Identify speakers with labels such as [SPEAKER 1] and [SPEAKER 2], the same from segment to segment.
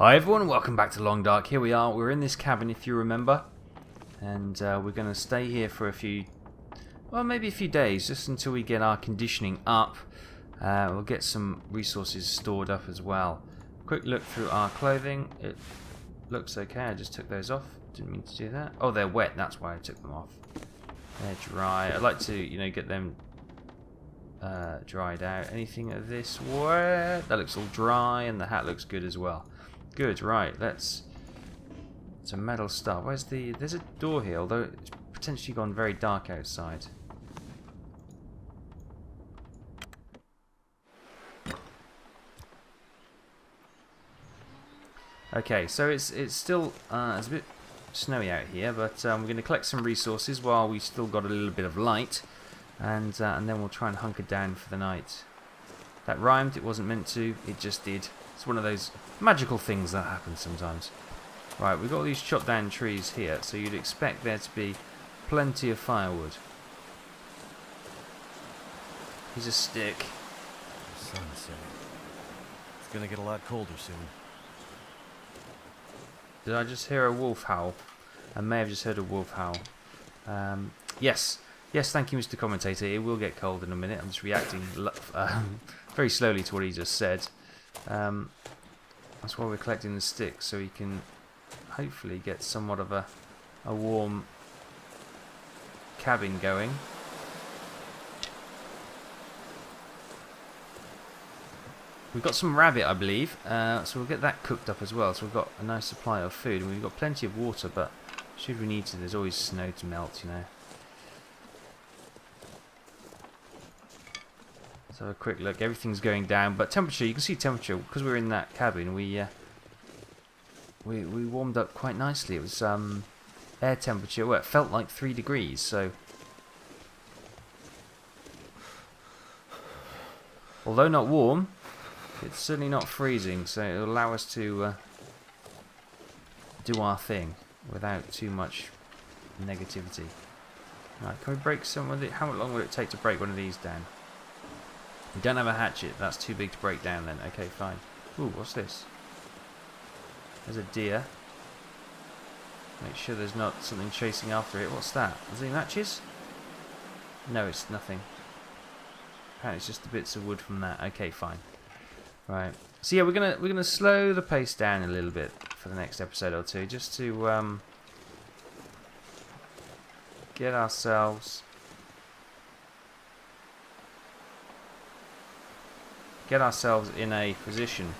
[SPEAKER 1] Hi everyone, welcome back to Long Dark. Here we are, we're in this cabin if you remember. And we're going to stay here for maybe a few days, just until we get our conditioning up. We'll get some resources stored up as well. Quick look through our clothing. It looks okay, I just took those off. Didn't mean to do that. Oh, they're wet, that's why I took them off. They're dry. I'd like to, get them dried out. Anything of this wet? That looks all dry, and the hat looks good as well. Good, right, it's a metal star. There's a door here, although it's potentially gone very dark outside. Okay, so it's still, it's a bit snowy out here, but we're going to collect some resources while we still got a little bit of light, and then we'll try and hunker down for the night. That rhymed, it wasn't meant to, it just did. It's one of those magical things that happen sometimes. Right, we've got all these chopped down trees here, so you'd expect there to be plenty of firewood. Here's a stick.
[SPEAKER 2] The sun's setting. It's gonna get a lot colder soon.
[SPEAKER 1] Did I just hear a wolf howl? I may have just heard a wolf howl. Yes, thank you, Mr. Commentator. It will get cold in a minute. I'm just reacting very slowly to what he just said. That's why we're collecting the sticks, so we can hopefully get somewhat of a warm cabin going. We've got some rabbit, I believe, so we'll get that cooked up as well. So we've got a nice supply of food, and we've got plenty of water, but should we need to, there's always snow to melt, Let's have a quick look. Everything's going down, but temperature, you can see temperature, because we're in that cabin, we warmed up quite nicely. It was air temperature, well, it felt like 3 degrees, so although not warm, it's certainly not freezing, so it'll allow us to do our thing without too much negativity. Right, can we break some of it? How long will it take to break one of these down? We don't have a hatchet, that's too big to break down then. Okay, fine. Ooh, what's this? There's a deer. Make sure there's not something chasing after it. What's that? Is there any matches? No, it's nothing. Apparently it's just the bits of wood from that. Okay, fine. Right. So yeah, we're gonna slow the pace down a little bit for the next episode or two, just to get ourselves in a position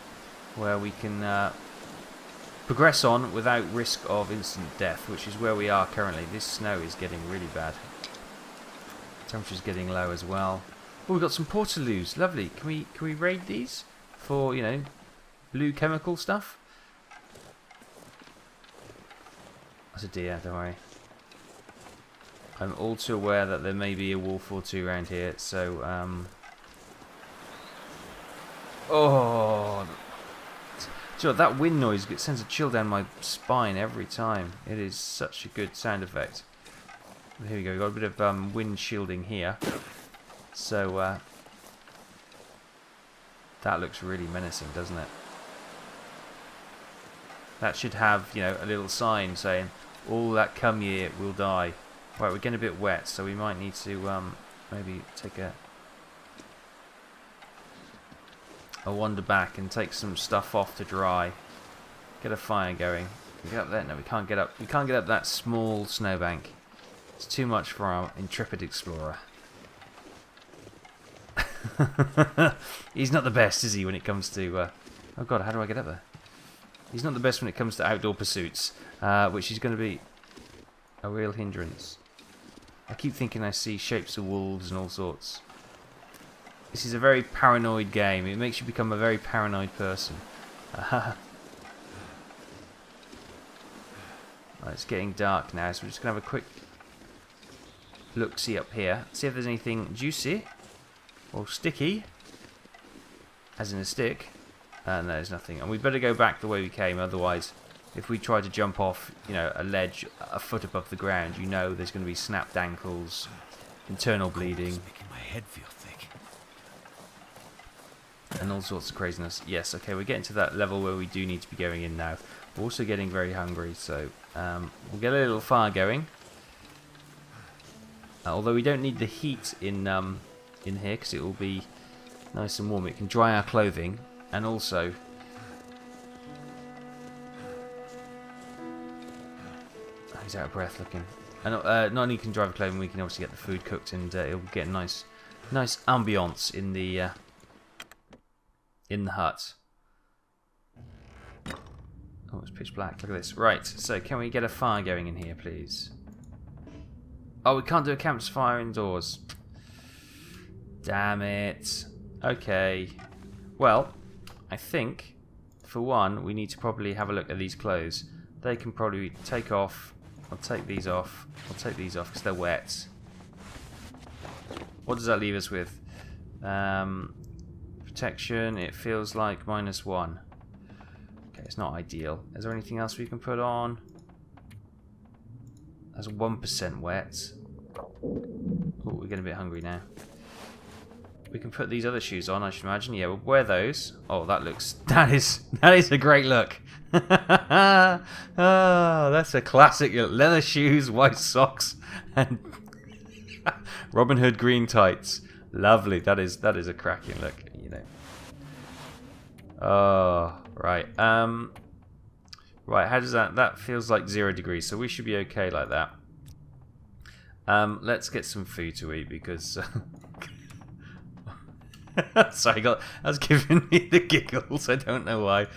[SPEAKER 1] where we can progress on without risk of instant death, which is where we are currently. This snow is getting really bad. Temperature's getting low as well. Oh, we've got some portaloos. Lovely. Can we raid these for, blue chemical stuff? That's a deer, don't worry. I'm all too aware that there may be a wolf or two around here, so oh, do you know, that wind noise sends a chill down my spine every time. It is such a good sound effect. Here we go. We've got a bit of wind shielding here, so that looks really menacing, doesn't it? That should have, a little sign saying, "All that come here will die." Right, we're getting a bit wet, so we might need to maybe take a wander back and take some stuff off to dry. Get a fire going. Can we get up there? No, we can't get up. We can't get up that small snowbank. It's too much for our intrepid explorer. He's not the best, is he, when it comes to... oh god, how do I get up there? He's not the best when it comes to outdoor pursuits, which is going to be a real hindrance. I keep thinking I see shapes of wolves and all sorts. This is a very paranoid game. It makes you become a very paranoid person. Right, it's getting dark now, so we're just going to have a quick look-see up here. See if there's anything juicy or sticky, as in a stick. No, there's nothing. And we better go back the way we came, otherwise, if we try to jump off, a ledge a foot above the ground, there's going to be snapped ankles, internal bleeding.
[SPEAKER 2] It's making my head feel thick.
[SPEAKER 1] and all sorts of craziness. Yes, okay, we're getting to that level where we do need to be going in now. We're also getting very hungry, so we'll get a little fire going. Although we don't need the heat in here, because it will be nice and warm. It can dry our clothing, and also he's out of breath looking. And not only can dry our clothing, we can obviously get the food cooked, and it'll get a nice ambience in the hut. Oh, it's pitch black. Look at this. Right, so can we get a fire going in here, please? Oh, we can't do a campfire indoors. Damn it. Okay. Well, I think, for one, we need to probably have a look at these clothes. They can probably take off. I'll take these off. I'll take these off because they're wet. What does that leave us with? Protection, it feels like -1. Okay, it's not ideal. Is there anything else we can put on? That's 1% wet. Oh, we're getting a bit hungry now. We can put these other shoes on, I should imagine. Yeah, we'll wear those. Oh, that is a great look. Oh, that's a classic. Leather shoes, white socks, and Robin Hood green tights. Lovely. That is a cracking look, you know. Oh, right. Right, how does that feels like 0 degrees, so we should be okay like that. Let's get some food to eat because sorry, that's giving me the giggles. I don't know why.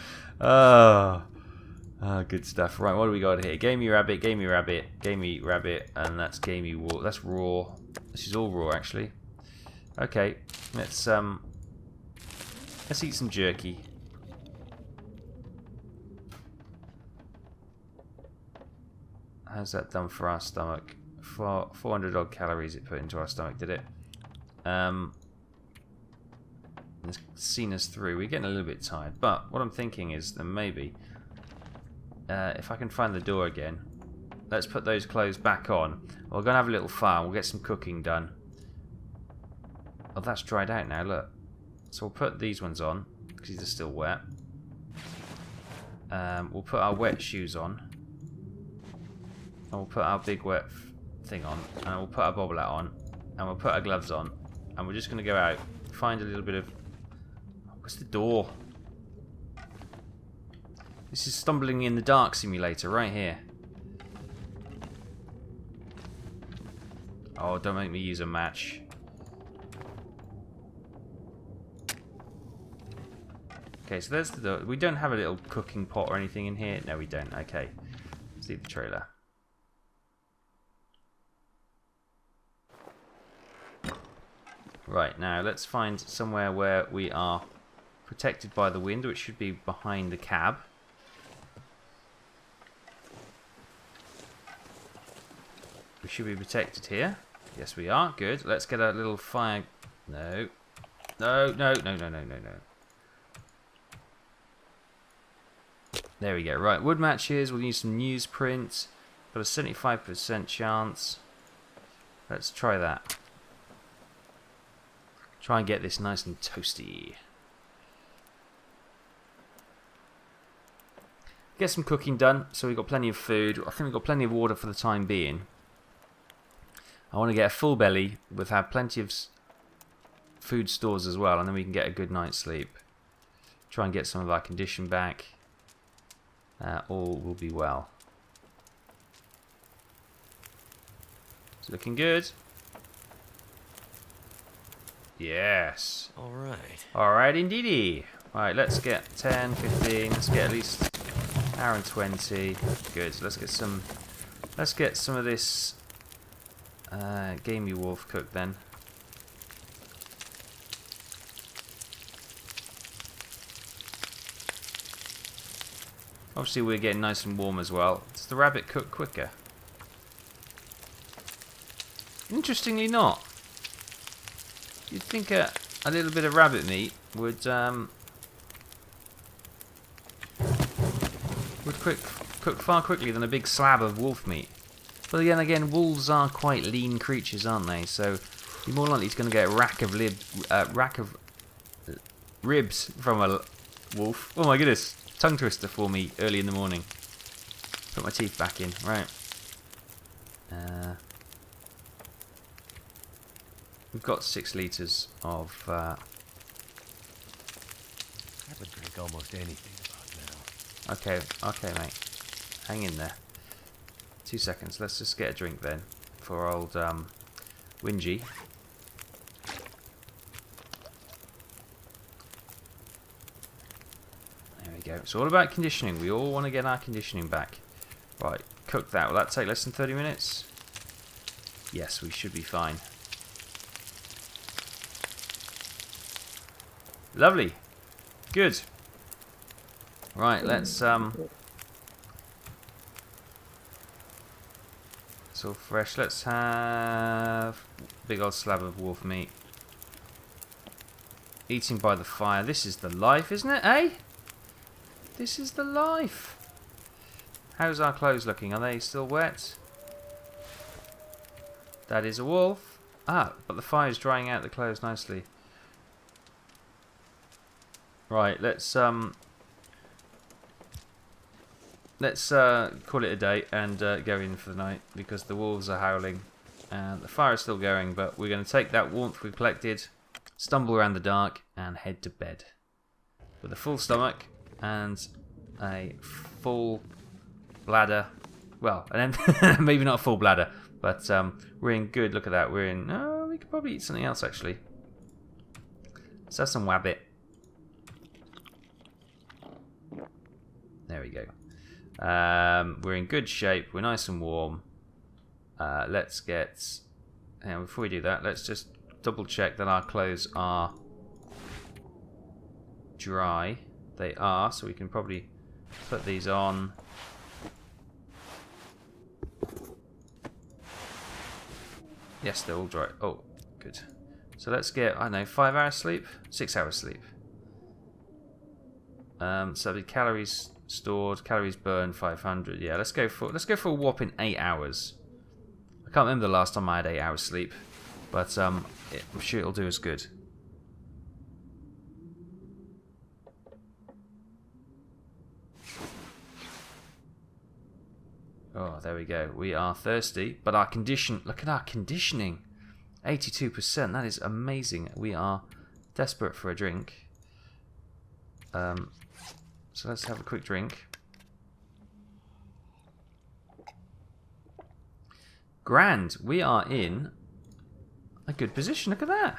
[SPEAKER 1] Good stuff. Right, what do we got here? Gamey rabbit, gamey rabbit, gamey rabbit, and that's gamey raw. That's raw. This is all raw, actually. Okay, let's eat some jerky. How's that done for our stomach? 400 odd calories it put into our stomach, did it? It's seen us through. We're getting a little bit tired, but what I'm thinking is that maybe if I can find the door again, let's put those clothes back on. We're gonna have a little fire. We'll get some cooking done. Oh, that's dried out now. Look. So we'll put these ones on because these are still wet. We'll put our wet shoes on. And we'll put our big wet thing on. And we'll put our bobble hat on. And we'll put our gloves on. And we're just going to go out, find a little bit of... Where's the door? This is Stumbling in the Dark simulator right here. Oh, don't make me use a match. Okay, so there's the door. We don't have a little cooking pot or anything in here. No, we don't. Okay. Let's leave the trailer. Right, now let's find somewhere where we are protected by the wind, which should be behind the cab. We should be protected here. Yes, we are. Good. Let's get a little fire. No. No, no, no, no, no, no, no. There we go. Right, wood matches. We'll use some newsprint. Got a 75% chance. Let's try that. Try and get this nice and toasty. Get some cooking done. So we've got plenty of food. I think we've got plenty of water for the time being. I want to get a full belly with have plenty of food stores as well, and then we can get a good night's sleep. Try and get some of our condition back. All will be well. It's looking good. Yes.
[SPEAKER 2] Alright.
[SPEAKER 1] Alright indeedy. Right, let's get 10, 15, let's get at least an hour and 20. Good. So let's get some of this gamey wolf cooked then. Obviously we're getting nice and warm as well. Does the rabbit cook quicker? Interestingly not. You'd think a little bit of rabbit meat would cook far quickly than a big slab of wolf meat. But again, wolves are quite lean creatures, aren't they? So you're more likely to going to get a rack of ribs from a wolf. Oh my goodness. Tongue twister for me early in the morning. Put my teeth back in. Right. We've got 6 litres of...
[SPEAKER 2] I would drink almost anything about now.
[SPEAKER 1] Okay, mate. Hang in there. 2 seconds. Let's just get a drink then for old Wingy. There we go. It's all about conditioning. We all want to get our conditioning back. Right, cook that. Will that take less than 30 minutes? Yes, we should be fine. Lovely. Good. Right, let's it's all fresh. Let's have a big old slab of wolf meat. Eating by the fire. This is the life, isn't it, eh? This is the life. How's our clothes looking? Are they still wet? That is a wolf. Ah, but the fire's drying out the clothes nicely. Right, let's call it a day and go in for the night because the wolves are howling and the fire is still going, but we're going to take that warmth we've collected, stumble around the dark and head to bed with a full stomach and a full bladder. Well, maybe not a full bladder, but we're in good. Look at that. We're in. Oh, we could probably eat something else actually. Let's have some wabbit. There we go. We're in good shape. We're nice and warm. Let's get... And before we do that, let's just double check that our clothes are dry. They are, so we can probably put these on. Yes, they're all dry. Oh, good. So let's get, I don't know, 5 hours sleep? 6 hours sleep. So the calories stored, calories burned, 500. Yeah, let's go for a whopping 8 hours. I can't remember the last time I had 8 hours sleep, but I'm sure it'll do us good. Oh, there we go. We are thirsty, but our condition. Look at our conditioning, 82%. That is amazing. We are desperate for a drink. So let's have a quick drink. Grand. We are in a good position. Look at that.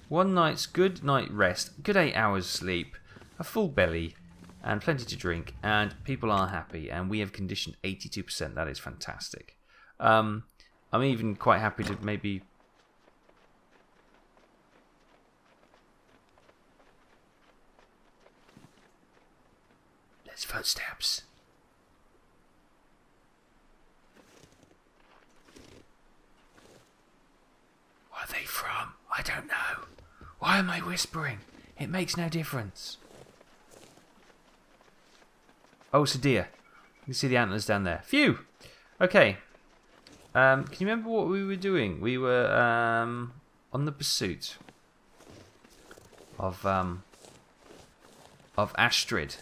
[SPEAKER 1] One night's good night rest, good 8 hours sleep, a full belly, and plenty to drink, and people are happy. And we have conditioned 82%. That is fantastic. I'm even quite happy to maybe... There's footsteps. Where are they from? I don't know. Why am I whispering? It makes no difference. Oh, it's a deer. You can see the antlers down there. Phew! Okay. Can you remember what we were doing? We were on the pursuit of Astrid.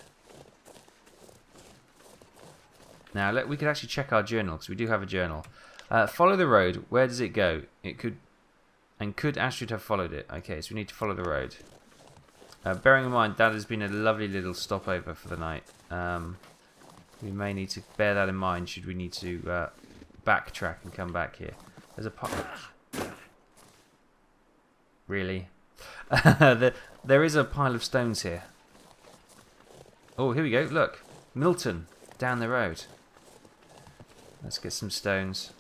[SPEAKER 1] Now, we could actually check our journal, because we do have a journal. Follow the road. Where does it go? It could... And could Astrid have followed it? Okay, so we need to follow the road. Bearing in mind, that has been a lovely little stopover for the night. We may need to bear that in mind, should we need to backtrack and come back here. There's a Really? There is a pile of stones here. Oh, here we go. Look. Milton. Down the road. Let's get some stones.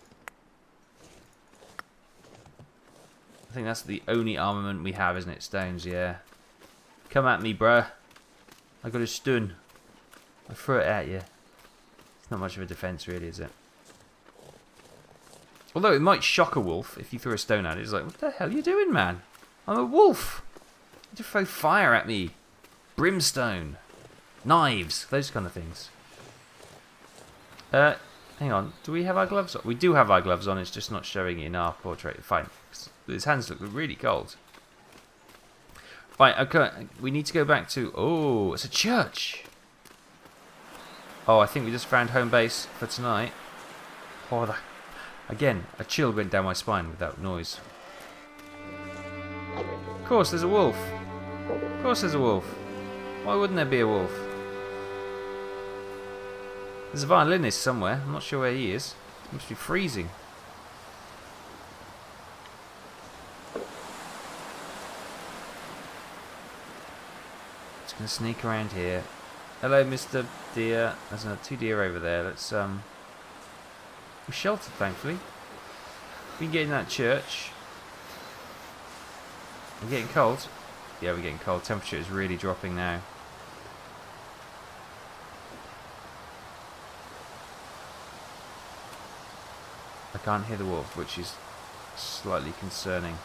[SPEAKER 1] I think that's the only armament we have, isn't it? Stones, yeah. Come at me, bruh. I got a stun. I threw it at you. It's not much of a defense, really, is it? Although it might shock a wolf if you throw a stone at it. It's like, what the hell are you doing, man? I'm a wolf. You just throw fire at me. Brimstone. Knives. Those kind of things. Hang on. Do we have our gloves on? We do have our gloves on. It's just not showing in our portrait. Fine. His hands look really cold. Right, okay, we need to go back to... Oh, it's a church. Oh, I think we just found home base for tonight. Oh, again, a chill went down my spine with that noise. Of course, there's a wolf. Of course there's a wolf. Why wouldn't there be a wolf? There's a violinist somewhere. I'm not sure where he is. He must be freezing. Just gonna sneak around here. Hello, Mr. Deer. There's another 2 deer over there. Let's we're sheltered, thankfully. We can get in that church. We're getting cold. Yeah, we're getting cold. Temperature is really dropping now. I can't hear the wolf, which is slightly concerning.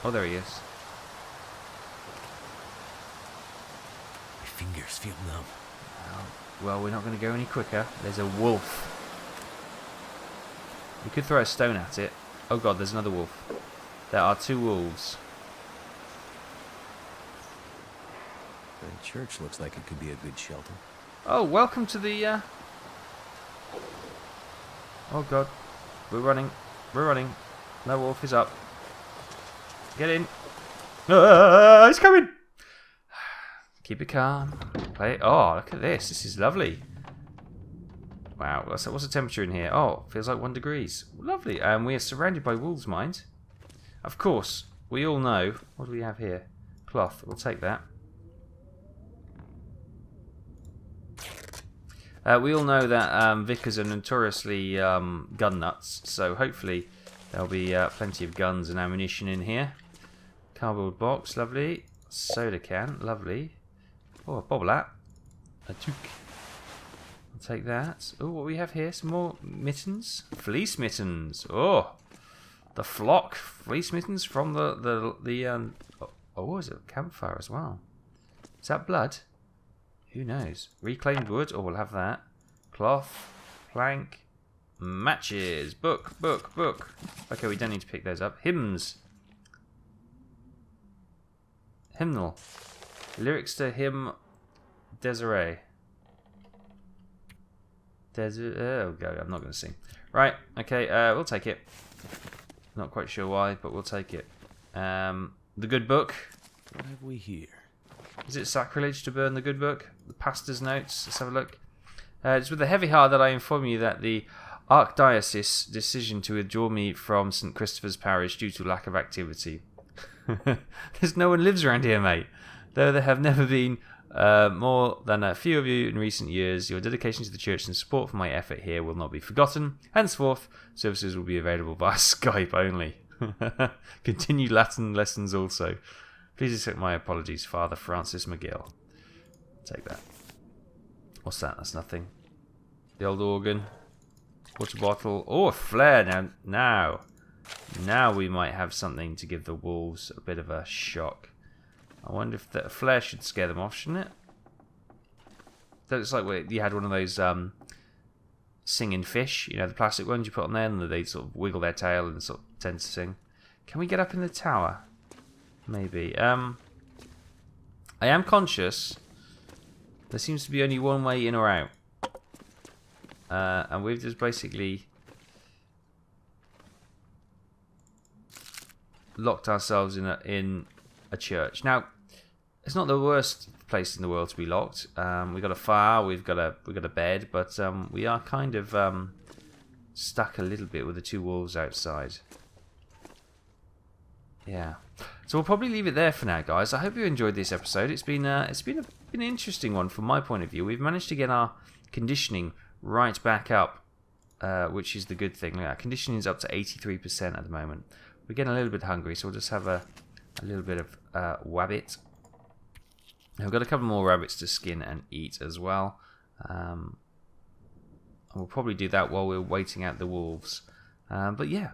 [SPEAKER 1] Oh, there he is.
[SPEAKER 2] My fingers feel numb.
[SPEAKER 1] Well, we're not going to go any quicker. There's a wolf. We could throw a stone at it. Oh god, there's another wolf. There are 2 wolves.
[SPEAKER 2] The church looks like it could be a good shelter.
[SPEAKER 1] Oh, welcome to the... Oh god. We're running. We're running. No wolf is up. Get in. He's coming! Keep it calm. Play it. Oh, look at this. This is lovely. Wow. What's the temperature in here? Oh, feels like 1 degrees. Lovely. And we are surrounded by wolves, mind. Of course, we all know. What do we have here? Cloth. We'll take that. We all know that vicars are notoriously gun nuts, so hopefully there'll be plenty of guns and ammunition in here. Cardboard box, lovely. Soda can, lovely. Oh, a bobble hat. A toque. I'll take that. Oh, what we have here? Some more mittens. Fleece mittens. Oh, the flock. Fleece mittens from the oh, what was it? Campfire as well. Is that blood? Who knows? Reclaimed wood. Oh, we'll have that. Cloth. Plank. Matches. Book. Okay, we don't need to pick those up. Hymns. Hymnal. Lyrics to hymn Desiree. Oh, God, I'm not going to sing. Right, okay, we'll take it. Not quite sure why, but we'll take it. The good book.
[SPEAKER 2] What have we here?
[SPEAKER 1] Is it sacrilege to burn the good book? The pastor's notes. Let's have a look. It's with a heavy heart that I inform you that the Archdiocese decision to withdraw me from St. Christopher's Parish due to lack of activity. There's no one lives around here, mate. Though there have never been more than a few of you in recent years, your dedication to the church and support for my effort here will not be forgotten. Henceforth, services will be available via Skype only. Continued Latin lessons also. Please accept my apologies, Father Francis McGill. Take that. What's that? That's nothing. The old organ. Water bottle. Oh, a flare. Now we might have something to give the wolves a bit of a shock. I wonder if a flare should scare them off, shouldn't it? That looks like you had one of those singing fish. You know, the plastic ones you put on there and they sort of wiggle their tail and sort of tend to sing. Can we get up in the tower? Maybe. I am conscious there seems to be only one way in or out. And we've just basically locked ourselves in a church. Now, it's not the worst place in the world to be locked. We've got a fire, we've got a bed, but we are kind of stuck a little bit with the 2 wolves outside. Yeah. So we'll probably leave it there for now, guys. I hope you enjoyed this episode. It's been an interesting one from my point of view. We've managed to get our conditioning right back up, which is the good thing. Our conditioning is up to 83% at the moment. We're getting a little bit hungry, so we'll just have a little bit of wabbit. We've got a couple more rabbits to skin and eat as well. And we'll probably do that while we're waiting out the wolves. But yeah.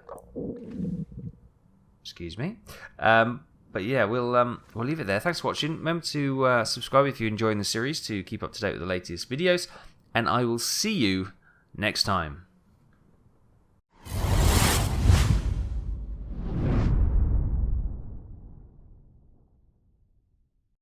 [SPEAKER 1] Excuse me. But yeah, we'll leave it there. Thanks for watching. Remember to subscribe if you're enjoying the series to keep up to date with the latest videos. And I will see you next time.